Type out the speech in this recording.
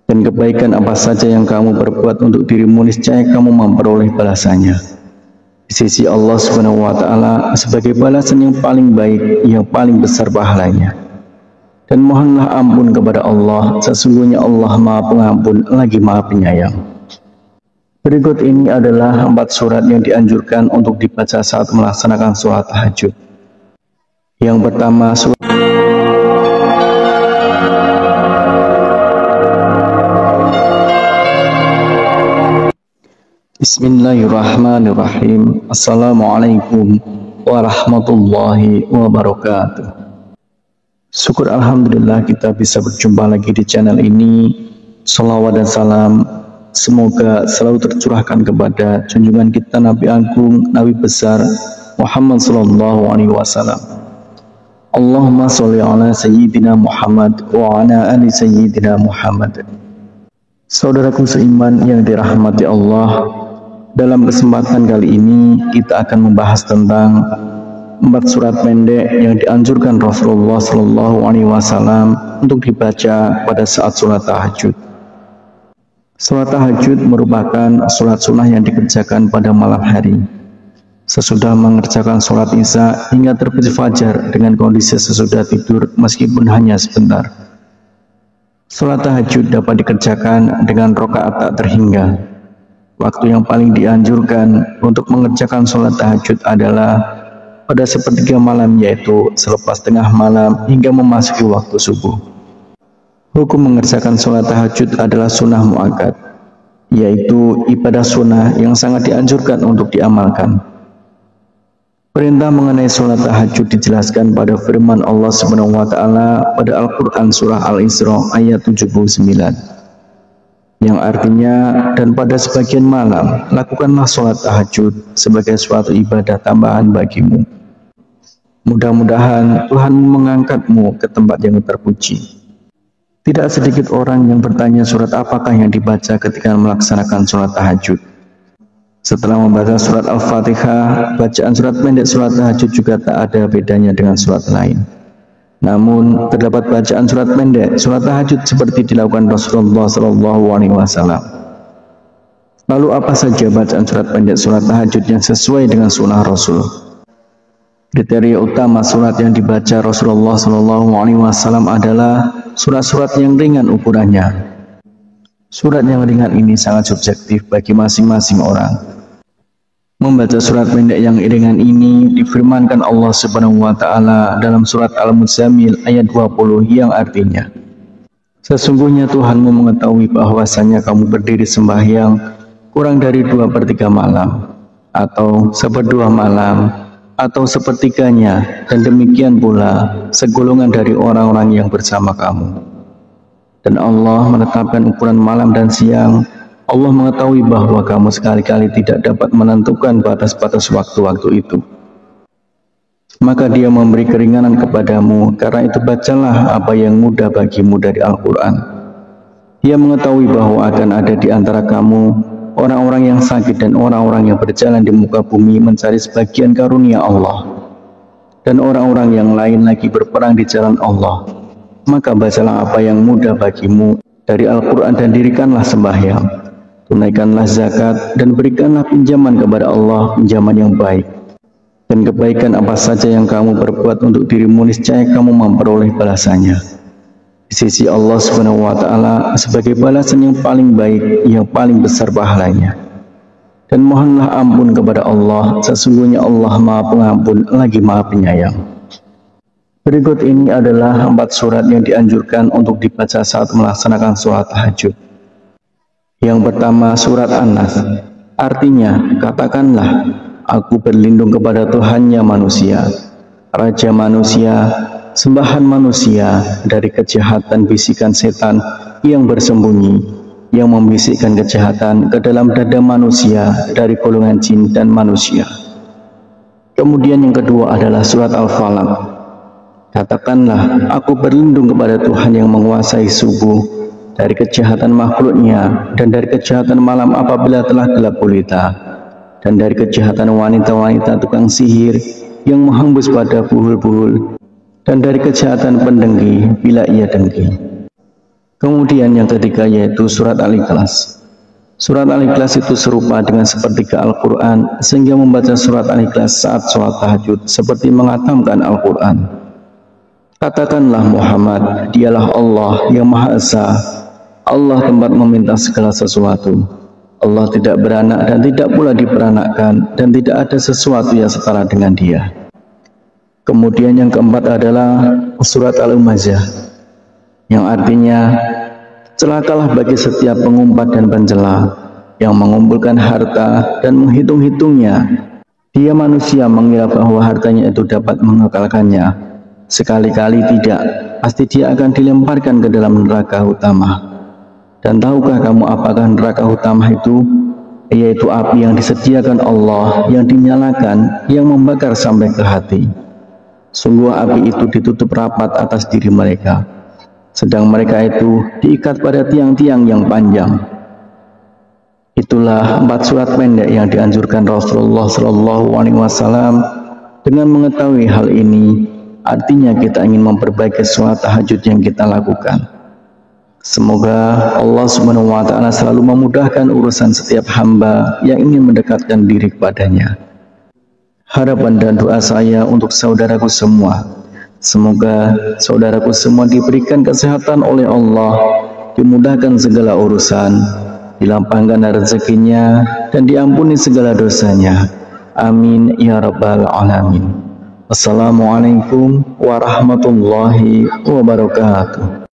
Dan kebaikan apa saja yang kamu perbuat untuk dirimu, niscaya kamu memperoleh balasannya di sisi Allah Subhanahu wa Ta'ala sebagai balasan yang paling baik, yang paling besar pahalanya. Dan mohonlah ampun kepada Allah, sesungguhnya Allah Maha Pengampun lagi Maha Penyayang. Berikut ini adalah 4 surat yang dianjurkan untuk dibaca saat melaksanakan sholat tahajud. Yang pertama, surat Bismillahirrahmanirrahim. Assalamualaikum warahmatullahi wabarakatuh. Syukur alhamdulillah kita bisa berjumpa lagi di channel ini. Salawat dan salam semoga selalu tercurahkan kepada junjungan kita Nabi Agung, Nabi besar Muhammad sallallahu alaihi wasallam. Allahumma sholli ala sayyidina Muhammad wa ala ali sayyidina Muhammad. Saudaraku seiman yang dirahmati Allah, dalam kesempatan kali ini kita akan membahas tentang 4 surat pendek yang dianjurkan Rasulullah Shallallahu Alaihi Wasallam untuk dibaca pada saat sholat tahajud. Sholat tahajud merupakan sholat sunnah yang dikerjakan pada malam hari, sesudah mengerjakan sholat isya hingga terbit fajar dengan kondisi sesudah tidur meskipun hanya sebentar. Sholat tahajud dapat dikerjakan dengan rakaat tak terhingga. Waktu yang paling dianjurkan untuk mengerjakan sholat tahajud adalah pada sepertiga malam, yaitu selepas tengah malam hingga memasuki waktu subuh. Hukum mengerjakan sholat tahajud adalah sunnah muakkad, yaitu ibadah sunnah yang sangat dianjurkan untuk diamalkan. Perintah mengenai sholat tahajud dijelaskan pada firman Allah Subhanahu wa Ta'ala pada Al-Quran Surah Al-Isra ayat 79. Yang artinya, dan pada sebagian malam lakukanlah sholat tahajud sebagai suatu ibadah tambahan bagimu. Mudah-mudahan Tuhan mengangkatmu ke tempat yang terpuji. Tidak sedikit orang yang bertanya surat apakah yang dibaca ketika melaksanakan sholat tahajud. Setelah membaca surat Al-Fatihah, bacaan surat pendek sholat tahajud juga tak ada bedanya dengan surat lain. Namun terdapat bacaan surat pendek sholat tahajud seperti dilakukan Rasulullah Shallallahu Alaihi Wasallam. Lalu apa saja bacaan surat pendek sholat tahajud yang sesuai dengan sunnah Rasul? Kriteria utama surat yang dibaca Rasulullah Shallallahu Alaihi Wasallam adalah surat-surat yang ringan ukurannya. Surat yang ringan ini sangat subjektif bagi masing-masing orang. Membaca surat pendek yang ringan ini difirmankan Allah Subhanahu wa Ta'ala dalam surat Al-Muzammil ayat 20 yang artinya, sesungguhnya Tuhanmu mengetahui bahwasanya kamu berdiri sembahyang kurang dari 2/3 malam, atau 1/2 malam, atau sepertiganya, dan demikian pula segolongan dari orang-orang yang bersama kamu. Dan Allah menetapkan ukuran malam dan siang. Allah mengetahui bahwa kamu sekali-kali tidak dapat menentukan batas-batas waktu-waktu itu. Maka Dia memberi keringanan kepadamu, karena itu bacalah apa yang mudah bagimu dari Al-Quran. Dia mengetahui bahwa akan ada di antara kamu orang-orang yang sakit dan orang-orang yang berjalan di muka bumi mencari sebagian karunia Allah, dan orang-orang yang lain lagi berperang di jalan Allah. Maka bacalah apa yang mudah bagimu dari Al-Quran dan dirikanlah sembahyang. Tunaikanlah zakat dan berikanlah pinjaman kepada Allah, pinjaman yang baik. Dan kebaikan apa saja yang kamu perbuat untuk dirimu, niscaya kamu memperoleh balasannya di sisi Allah Subhanahu wa Ta'ala sebagai balasan yang paling baik, yang paling besar pahalanya. Dan mohonlah ampun kepada Allah, sesungguhnya Allah Maha Pengampun lagi Maha Penyayang. Berikut ini adalah 4 surat yang dianjurkan untuk dibaca saat melaksanakan sholat tahajud. Yang pertama, surat An-Nas. Artinya, katakanlah, aku berlindung kepada Tuhannya manusia, Raja manusia, sembahan manusia, dari kejahatan bisikan setan yang bersembunyi, yang membisikkan kejahatan ke dalam dada manusia dari golongan jin dan manusia. Kemudian yang kedua adalah surat Al-Falaq. Katakanlah, aku berlindung kepada Tuhan yang menguasai subuh, dari kejahatan makhluknya, dan dari kejahatan malam apabila telah gelap gulita, dan dari kejahatan wanita-wanita tukang sihir yang menghembus pada buhul-buhul, dan dari kejahatan pendengki bila ia dengki. Kemudian yang ketiga yaitu surat Al-Ikhlas. Surat Al-Ikhlas itu serupa dengan sepertiga Al-Quran, sehingga membaca surat Al-Ikhlas saat sholat tahajud seperti mengatamkan Al-Quran. Katakanlah Muhammad, dialah Allah yang Maha Esa, Allah tempat meminta segala sesuatu. Allah tidak beranak dan tidak pula diperanakkan, dan tidak ada sesuatu yang setara dengan Dia. Kemudian yang keempat adalah surat Al-Humazah, yang artinya celakalah bagi setiap pengumpat dan pencela yang mengumpulkan harta dan menghitung-hitungnya. Dia manusia mengira bahwa hartanya itu dapat mengekalkannya. Sekali-kali tidak, pasti dia akan dilemparkan ke dalam neraka utama. Dan tahukah kamu apakah neraka utama itu? Yaitu api yang disediakan Allah, yang dinyalakan, yang membakar sampai ke hati. Sungguh api itu ditutup rapat atas diri mereka, sedang mereka itu diikat pada tiang-tiang yang panjang. Itulah 4 surat pendek yang dianjurkan Rasulullah SAW. Dengan mengetahui hal ini, artinya kita ingin memperbaiki sholat tahajud yang kita lakukan. Semoga Allah SWT selalu memudahkan urusan setiap hamba yang ingin mendekatkan diri kepadanya. Harapan dan doa saya untuk saudaraku semua, semoga saudaraku semua diberikan kesehatan oleh Allah, dimudahkan segala urusan, dilapangkan rezekinya, dan diampuni segala dosanya. Amin ya rabbal alamin. Assalamualaikum warahmatullahi wabarakatuh.